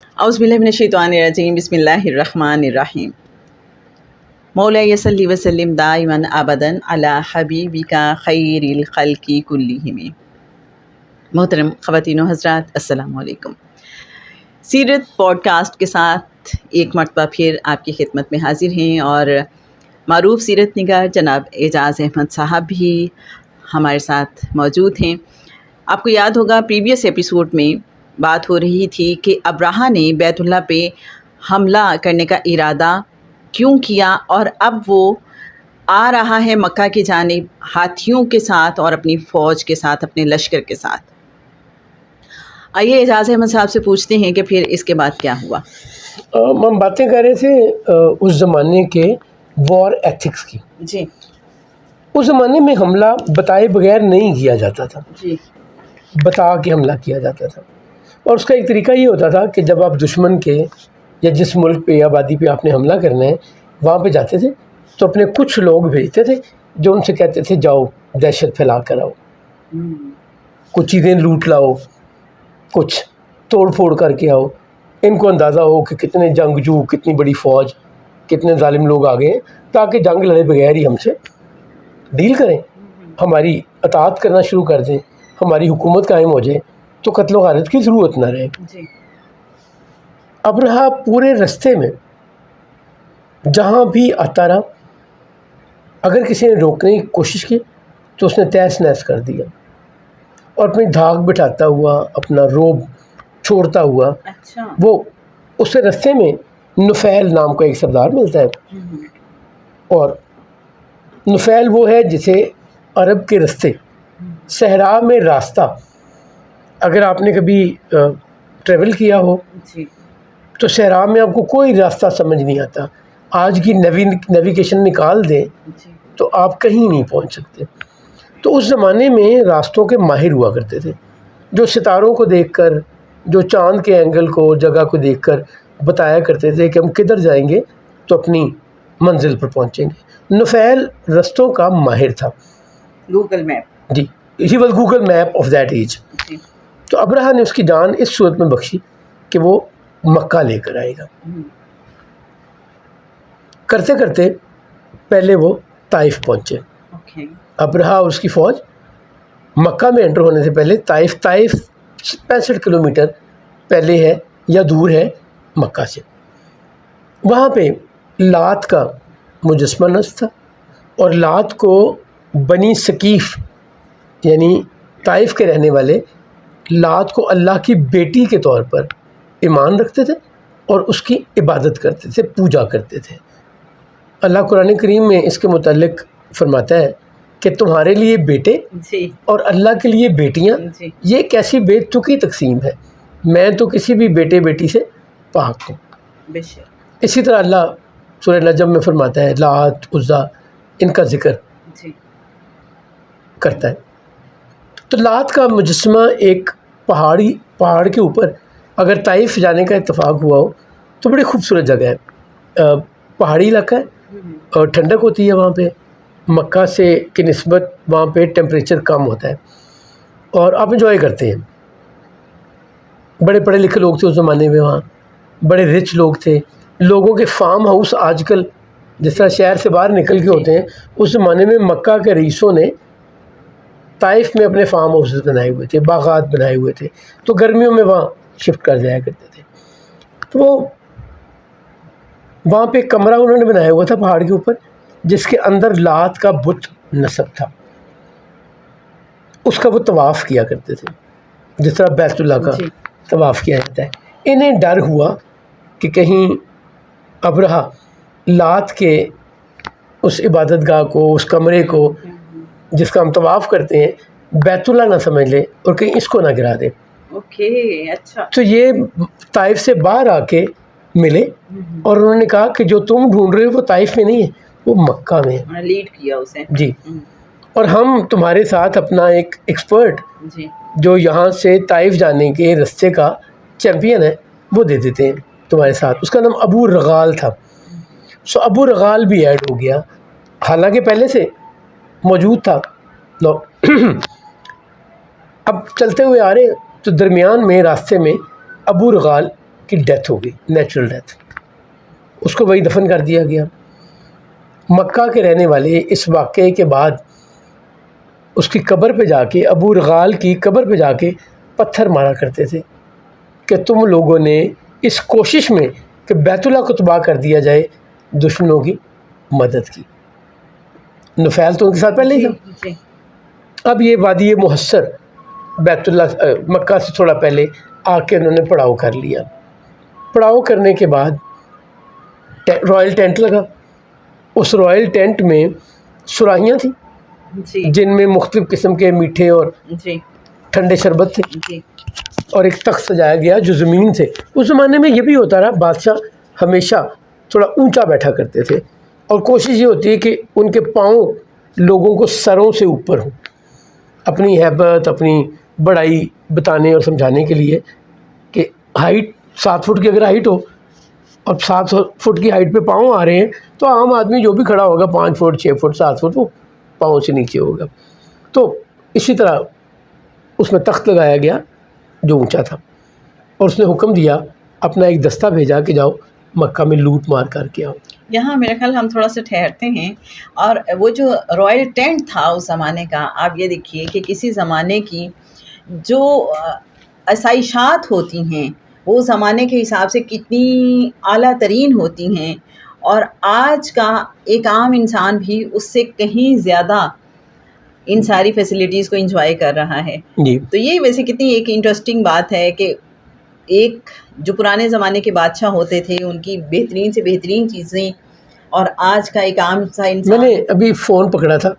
اعوذ باللہ من الشیطان الرجیم، بسم اللہ الرحمن الرحیم۔ مولاي صلی وسلم دائما ابدا علی حبیبک خیر الخلق کلہم۔ محترم خواتین و حضرات، السلام علیکم۔ سیرت پوڈ کاسٹ کے ساتھ ایک مرتبہ پھر آپ کی خدمت میں حاضر ہیں، اور معروف سیرت نگار جناب اعجاز احمد صاحب بھی ہمارے ساتھ موجود ہیں۔ آپ کو یاد ہوگا پریویس ایپیسوڈ میں بات ہو رہی تھی کہ ابراہا نے بیت اللہ پہ حملہ کرنے کا ارادہ کیوں کیا، اور اب وہ آ رہا ہے مکہ کی جانب ہاتھیوں کے ساتھ اور اپنی فوج کے ساتھ، اپنے لشکر کے ساتھ۔ آئیے اعجاز احمد صاحب سے پوچھتے ہیں کہ پھر اس کے بعد کیا ہوا۔ ہم باتیں کر رہے تھے اس زمانے کے وار ایتھکس کی۔ جی اس زمانے میں حملہ بتائے بغیر نہیں کیا جاتا تھا، جی بتا کے حملہ کیا جاتا تھا، اور اس کا ایک طریقہ یہ ہوتا تھا کہ جب آپ دشمن کے یا جس ملک پہ یا آبادی پہ آپ نے حملہ کرنا ہے وہاں پہ جاتے تھے تو اپنے کچھ لوگ بھیجتے تھے جو ان سے کہتے تھے جاؤ دہشت پھیلا کر آؤ، کچھ چیزیں لوٹ لاؤ، کچھ توڑ پھوڑ کر کے آؤ۔ ان کو اندازہ ہو کہ کتنے جنگجو، کتنی بڑی فوج، کتنے ظالم لوگ آ گئے ہیں، تاکہ جنگ لڑے بغیر ہی ہم سے ڈیل کریں، ہماری اطاعت کرنا شروع کر دیں، ہماری حکومت قائم ہو جائے تو قتل و غارت کی ضرورت نہ رہے۔ جی ابرہا پورے رستے میں جہاں بھی آتا رہا، اگر کسی نے روکنے کی کوشش کی تو اس نے تہس نہس کر دیا، اور اپنی دھاک بٹھاتا ہوا، اپنا روب چھوڑتا ہوا اچھا وہ اس سے رستے میں نفیل نام کا ایک سردار ملتا ہے، اور نفیل وہ ہے جسے عرب کے رستے، صحرا میں راستہ، اگر آپ نے کبھی ٹریول کیا ہو جی تو صحرا میں آپ کو کوئی راستہ سمجھ نہیں آتا، آج کی نیویگیشن نکال دیں جی تو آپ کہیں نہیں پہنچ سکتے۔ تو اس زمانے میں راستوں کے ماہر ہوا کرتے تھے، جو ستاروں کو دیکھ کر، جو چاند کے اینگل کو، جگہ کو دیکھ کر بتایا کرتے تھے کہ ہم کدھر جائیں گے تو اپنی منزل پر پہنچیں گے۔ نفیل رستوں کا ماہر تھا، گوگل میپ۔ جی، he was Google map of that age. جی تو ابرہا نے اس کی جان اس صورت میں بخشی کہ وہ مکہ لے کر آئے گا۔ کرتے کرتے پہلے وہ طائف پہنچے۔ اوکے ابرہا اور اس کی فوج مکہ میں انٹر ہونے سے پہلے طائف 65 کلومیٹر پہلے ہے یا دور ہے مکہ سے، وہاں پہ لات کا مجسمہ نصب تھا، اور لات کو بنی ثقیف یعنی طائف کے رہنے والے لات کو اللہ کی بیٹی کے طور پر ایمان رکھتے تھے اور اس کی عبادت کرتے تھے، پوجا کرتے تھے۔ اللہ قرآن کریم میں اس کے متعلق فرماتا ہے کہ تمہارے لیے بیٹے جی اور اللہ کے لیے بیٹیاں، جی یہ ایک ایسی بے تکی تقسیم ہے، میں تو کسی بھی بیٹے بیٹی سے پاک ہوں۔ بے شک۔ اسی طرح اللہ سورہ نجم میں فرماتا ہے لات، عزا، ان کا ذکر جی کرتا ہے۔ تو لات کا مجسمہ ایک پہاڑ کے اوپر، اگر طائف جانے کا اتفاق ہوا ہو تو بڑی خوبصورت جگہ ہے، پہاڑی علاقہ ہے اور ٹھنڈک ہوتی ہے وہاں پہ، مکہ سے کی نسبت وہاں پہ ٹیمپریچر کم ہوتا ہے اور آپ انجوائے کرتے ہیں۔ بڑے پڑھے لکھے لوگ تھے اس زمانے میں، وہاں بڑے رچ لوگ تھے، لوگوں کے فارم ہاؤس آج کل جس طرح شہر سے باہر نکل کے ہوتے ہیں، اس زمانے میں مکہ کے رئیسوں نے طائف میں اپنے فارم ہاؤسز بنائے ہوئے تھے، باغات بنائے ہوئے تھے، تو گرمیوں میں وہاں شفٹ کر جایا کرتے تھے۔ تو وہ وہاں پہ ایک کمرہ انہوں نے بنایا ہوا تھا پہاڑ کے اوپر، جس کے اندر لات کا بت نصب تھا، اس کا وہ طواف کیا کرتے تھے جس طرح بیت اللہ کا جی طواف کیا جاتا ہے۔ انہیں ڈر ہوا کہ کہیں ابرہا لات کے اس عبادت گاہ کو، اس کمرے کو جس کا ہم طواف کرتے ہیں، بیت اللہ نہ سمجھ لے اور کہیں اس کو نہ گرا دے۔ اوکے اچھا۔ تو یہ طائف سے باہر آ کے ملے اور انہوں نے کہا کہ جو تم ڈھونڈ رہے ہو وہ طائف میں نہیں ہے، وہ مکہ میں ہے۔ لیڈ کیا اسے۔ جی، اور ہم تمہارے ساتھ اپنا ایک ایکسپرٹ جی جو یہاں سے طائف جانے کے رستے کا چیمپئن ہے وہ دے دیتے ہیں تمہارے ساتھ، اس کا نام ابو رغال تھا۔ سو ابو رغال بھی ایڈ ہو گیا، حالانکہ پہلے سے موجود تھا۔ لو اب چلتے ہوئے آ رہے ہیں تو درمیان میں راستے میں ابو رغال کی ڈیتھ ہو گئی، نیچرل ڈیتھ، اس کو وہی دفن کر دیا گیا۔ مکہ کے رہنے والے اس واقعے کے بعد اس کی قبر پہ جا کے، ابو رغال کی قبر پہ جا کے پتھر مارا کرتے تھے کہ تم لوگوں نے اس کوشش میں کہ بیت اللہ کو تباہ کر دیا جائے دشمنوں کی مدد کی۔ نفیل تو ان کے ساتھ پہلے ہی تھا۔ اب یہ وادی محصر بیت اللہ مکہ سے تھوڑا پہلے آ کے انہوں نے پڑاؤ کر لیا۔ پڑاؤ کرنے کے بعد رائل ٹینٹ لگا، اس رائل ٹینٹ میں سراہیاں تھیں جن میں مختلف قسم کے میٹھے اور ٹھنڈے شربت تھے، اور ایک تخت سجایا گیا جو زمین سے، اس زمانے میں یہ بھی ہوتا رہا، بادشاہ ہمیشہ تھوڑا اونچا بیٹھا کرتے تھے، اور کوشش یہ ہوتی ہے کہ ان کے پاؤں لوگوں کو سروں سے اوپر ہوں، اپنی ہیبت، اپنی بڑائی بتانے اور سمجھانے کے لیے کہ ہائٹ 7 فٹ کی اگر ہائٹ ہو اور 7 فٹ کی ہائٹ پہ پاؤں آ رہے ہیں تو عام آدمی جو بھی کھڑا ہوگا 5 فٹ 6 فٹ 7 فٹ وہ پاؤں سے نیچے ہوگا۔ تو اسی طرح اس میں تخت لگایا گیا جو اونچا تھا، اور اس نے حکم دیا، اپنا ایک دستہ بھیجا کہ جاؤ مکہ میں لوٹ مار کر کے آؤ۔ یہاں میرا خیال ہم تھوڑا سا ٹھہرتے ہیں، اور وہ جو رائل ٹینٹ تھا اس زمانے کا، آپ یہ دیکھیے کہ کسی زمانے کی جو آسائشات ہوتی ہیں وہ زمانے کے حساب سے کتنی اعلیٰ ترین ہوتی ہیں، اور آج کا ایک عام انسان بھی اس سے کہیں زیادہ ان ساری فیسلٹیز کو انجوائے کر رہا ہے۔ جی، تو یہ ویسے کتنی ایک انٹرسٹنگ بات ہے کہ ایک جو پرانے زمانے کے بادشاہ ہوتے تھے ان کی بہترین سے بہترین چیزیں، اور آج کا ایک عام سا انسان۔ میں نے ابھی فون پکڑا تھا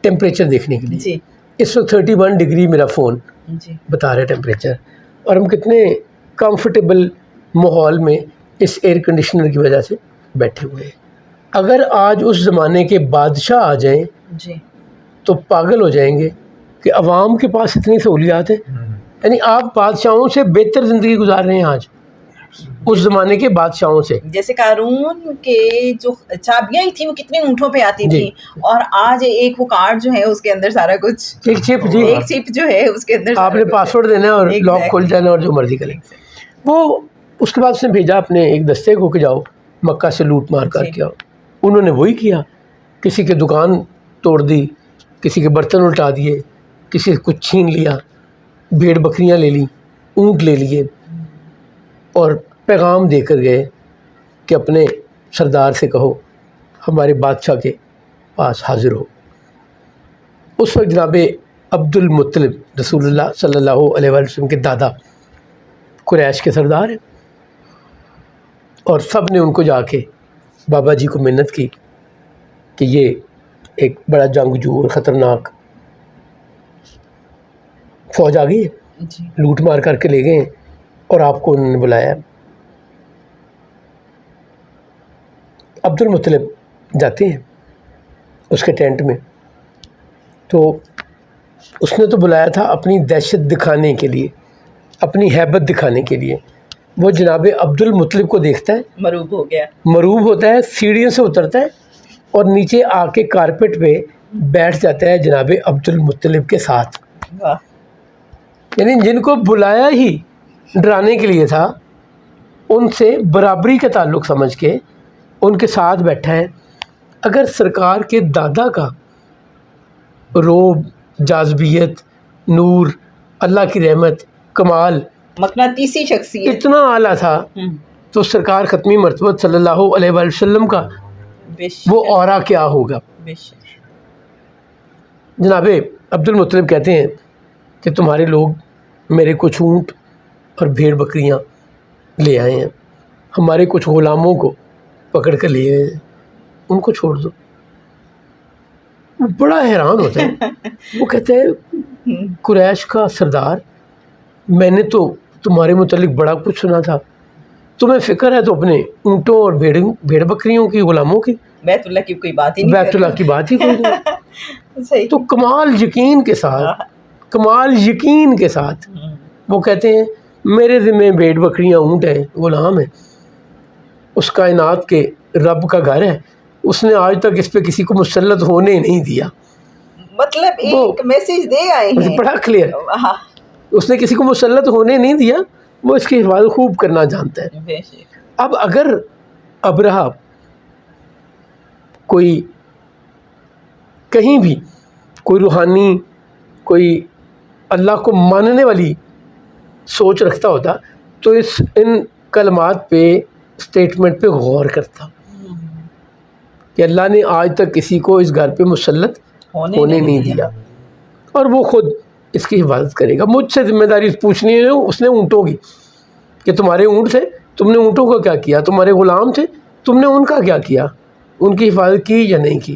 ٹیمپریچر دیکھنے کے لیے، جی اس وقت 31 ڈگری میرا فون جی بتا رہا ہے ٹیمپریچر، اور ہم کتنے کمفرٹیبل ماحول میں اس ایئر کنڈیشنر کی وجہ سے بیٹھے ہوئے ہیں۔ اگر آج اس زمانے کے بادشاہ آ جائیں جی تو پاگل ہو جائیں گے کہ عوام کے پاس اتنی سہولیات ہیں، یعنی آپ بادشاہوں سے بہتر زندگی گزار رہے ہیں آج اس زمانے کے بادشاہوں سے۔ جیسے قارون کے جو چابیاں ہی تھیں وہ کتنے اونٹوں پہ آتی جی، تھیں، اور آج ایک وہ کارڈ جو ہے اس کے اندر سارا کچھ، ایک چپ، جی، ایک چپ جو ہے اس کے اندر آپ نے پاسورڈ دینا ہے اور لاک کھل جانا اور جو مرضی کریں۔ وہ اس کے بعد اس نے بھیجا اپنے ایک دستے کو کہ جاؤ مکہ سے لوٹ مار کر کے آؤ۔ انہوں نے وہی کیا، کسی کے دکان توڑ دی، کسی کے برتن الٹا دیے، کسی سے کچھ چھین لیا، بھیڑ بکریاں لے لیں، اونٹ لے لیے، اور پیغام دے کر گئے کہ اپنے سردار سے کہو ہمارے بادشاہ کے پاس حاضر ہو۔ اس وقت جناب عبد المطلب رسول اللہ صلی اللہ علیہ وآلہ وسلم کے دادا قریش کے سردار ہیں، اور سب نے ان کو جا کے بابا جی کو منت کی کہ یہ ایک بڑا جنگجو اور خطرناک فوج آ گئی ہے، جی لوٹ مار کر کے لے گئے ہیں، اور آپ کو انہوں نے بلایا ہے۔ عبد المطلب جاتے ہیں اس کے ٹینٹ میں، تو اس نے تو بلایا تھا اپنی دہشت دکھانے کے لیے، اپنی ہیبت دکھانے کے لیے۔ وہ جناب عبد المطلب کو دیکھتا ہے، مروب ہو گیا، مروب ہوتا ہے، سیڑھیوں سے اترتا ہے اور نیچے آ کے کارپیٹ پہ بیٹھ جاتا ہے جناب عبد المطلب کے ساتھ۔ واہ، یعنی جن کو بلایا ہی ڈرانے کے لیے تھا ان سے برابری کا تعلق سمجھ کے ان کے ساتھ بیٹھا ہے۔ اگر سرکار کے دادا کا روب، جاذبیت، نور، اللہ کی رحمت، کمال مقناطیسی شخصیت، اتنا اعلیٰ تھا تو سرکار ختمی مرتبہ صلی اللہ علیہ وآلہ وسلم کا وہ اورا کیا ہوگا۔ جناب عبد المطلب کہتے ہیں کہ تمہارے لوگ میرے کچھ اونٹ اور بھیڑ بکریاں لے آئے ہیں، ہمارے کچھ غلاموں کو پکڑ کر لے آئے ہیں، ان کو چھوڑ دو۔ وہ بڑا حیران ہوتا ہے، وہ کہتے ہیں قریش کا سردار، میں نے تو تمہارے متعلق بڑا کچھ سنا تھا، تمہیں فکر ہے تو اپنے اونٹوں اور بھیڑ بکریوں کی، غلاموں کی، بیت اللہ کی کوئی بات ہی نہیں، بیت اللہ کی بات ہی کوئی نہیں۔ صحیح۔ تو کمال یقین کے ساتھ وہ کہتے ہیں میرے ذمہ بھیڑ بکریاں، اونٹ ہیں، غلام ہیں، اس کائنات کے رب کا گھر ہے، اس نے آج تک اس پہ کسی کو مسلط ہونے نہیں دیا۔ مطلب ایک میسیج دے آئے ہیں بڑا کلیئر، اس نے کسی کو مسلط ہونے نہیں دیا، وہ اس کی حفاظت خوب کرنا جانتا ہے۔ بے شک۔ اب اگر ابرہہ کوئی کہیں بھی کوئی روحانی، کوئی اللہ کو ماننے والی سوچ رکھتا ہوتا تو ان کلمات پہ، اسٹیٹمنٹ پہ غور کرتا کہ اللہ نے آج تک کسی کو اس گھر پہ مسلط ہونے نہیں دیا، اور وہ خود اس کی حفاظت کرے گا۔ مجھ سے ذمہ داری پوچھنی ہے اس نے اونٹوں کی، کہ تمہارے اونٹ تھے، تم نے اونٹوں کا کیا کیا؟ تمہارے غلام تھے، تم نے ان کا کیا کیا؟ ان کی حفاظت کی یا نہیں کی؟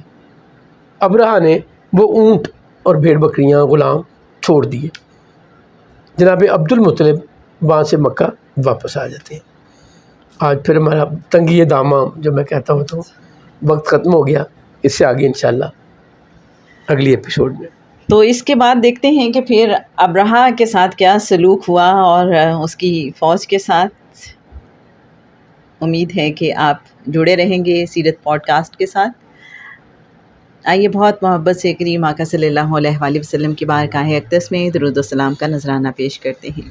ابرہہ نے وہ اونٹ اور بھیڑ بکریاں، غلام چھوڑ دیے۔ جناب عبد المطلب وہاں سے مکہ واپس آ جاتے ہیں۔ آج پھر ہمارا تنگی دامہ جو میں کہتا ہوں تو وقت ختم ہو گیا، اس سے آگے انشاءاللہ اگلی ایپیسوڈ میں۔ تو اس کے بعد دیکھتے ہیں کہ پھر ابرہہ کے ساتھ کیا سلوک ہوا اور اس کی فوج کے ساتھ۔ امید ہے کہ آپ جڑے رہیں گے سیرت پوڈ کاسٹ کے ساتھ۔ آئیے بہت محبت سے کریم آقا صلی اللہ علیہ وآلہ وسلم کی بارگاہ اقدس میں درود و سلام کا نذرانہ پیش کرتے ہیں۔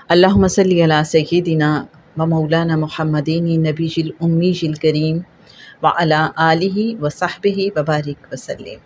اللہم صلی علی سیدنا و مولانا محمدین نبی الأمی الکریم وعلی آلہ و صحبہ وبارک وسلم۔